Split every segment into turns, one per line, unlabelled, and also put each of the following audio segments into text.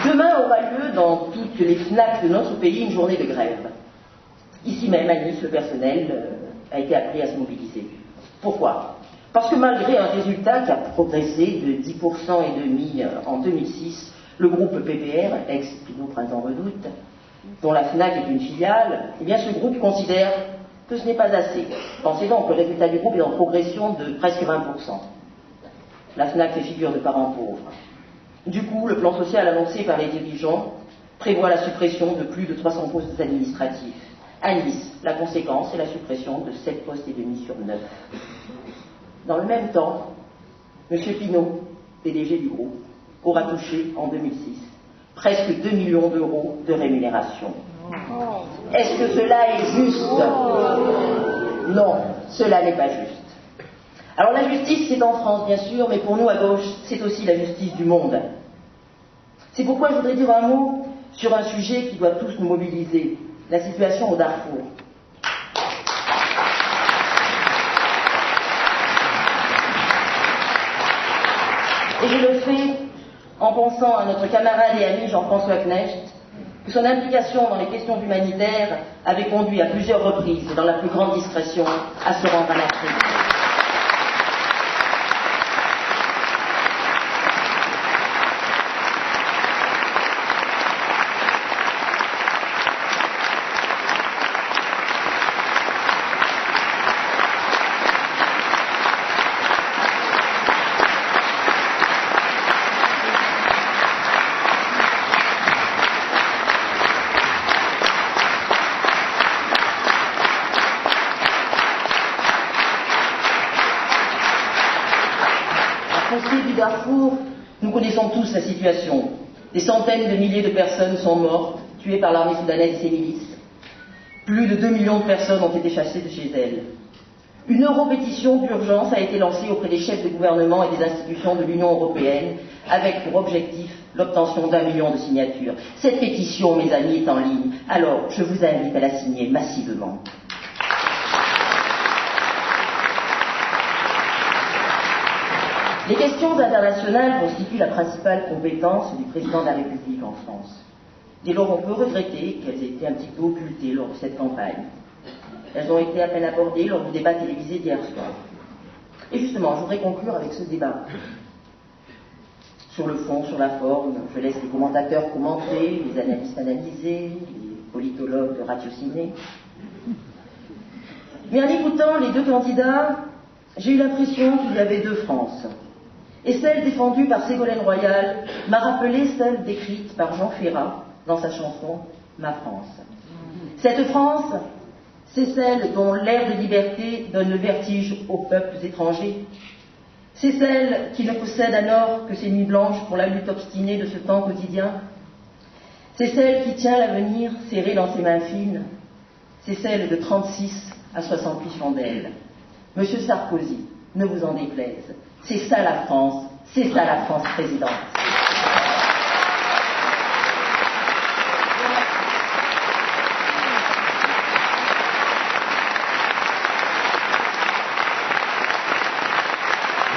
Demain aura lieu dans toutes les FNAC de notre pays une journée de grève. Ici même, à Nice, le personnel a été appelé à se mobiliser. Pourquoi? Parce que malgré un résultat qui a progressé de 10,5% en 2006, le groupe PPR, ex-Pinot Printemps Redoute, dont la FNAC est une filiale, eh bien ce groupe considère que ce n'est pas assez. Pensez donc, le résultat du groupe est en progression de presque 20%. La FNAC fait figure de parent pauvre. Du coup, le plan social annoncé par les dirigeants prévoit la suppression de plus de 300 postes administratifs. À Nice, la conséquence est la suppression de 7 postes et demi sur 9. Dans le même temps, M. Pinot, PDG du groupe, aura touché en 2006 presque 2 millions d'euros de rémunération. Est-ce que cela est juste? Non, cela n'est pas juste. Alors la justice, c'est en France, bien sûr, mais pour nous, à gauche, c'est aussi la justice du monde. C'est pourquoi je voudrais dire un mot sur un sujet qui doit tous nous mobiliser, la situation au Darfour. Et je le fais en pensant à notre camarade et ami Jean-François Knecht, que son implication dans les questions humanitaires avait conduit à plusieurs reprises, et dans la plus grande discrétion, à se rendre en Afrique. Darfour, nous connaissons tous la situation. Des centaines de milliers de personnes sont mortes, tuées par l'armée soudanaise et ses milices. Plus de 2 millions de personnes ont été chassées de chez elles. Une europétition d'urgence a été lancée auprès des chefs de gouvernement et des institutions de l'Union européenne, avec pour objectif l'obtention d'1 million de signatures. Cette pétition, mes amis, est en ligne. Alors, je vous invite à la signer massivement. Les questions internationales constituent la principale compétence du président de la République en France. Dès lors, on peut regretter qu'elles aient été un petit peu occultées lors de cette campagne. Elles ont été à peine abordées lors du débat télévisé d'hier soir. Et justement, je voudrais conclure avec ce débat. Sur le fond, sur la forme, je laisse les commentateurs commenter, les analystes analyser, les politologues ratiociner. Mais en écoutant les deux candidats, j'ai eu l'impression qu'il y avait deux Frances. Et celle défendue par Ségolène Royal m'a rappelé celle décrite par Jean Ferrat dans sa chanson « Ma France ». Cette France, c'est celle dont l'air de liberté donne le vertige aux peuples étrangers. C'est celle qui ne possède alors que ses nuits blanches pour la lutte obstinée de ce temps quotidien. C'est celle qui tient l'avenir serré dans ses mains fines. C'est celle de 36 à 68 chandelles. Monsieur Sarkozy, ne vous en déplaise. C'est ça la France, c'est ça la France présidente.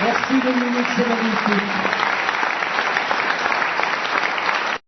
Merci Dominique Sévérité.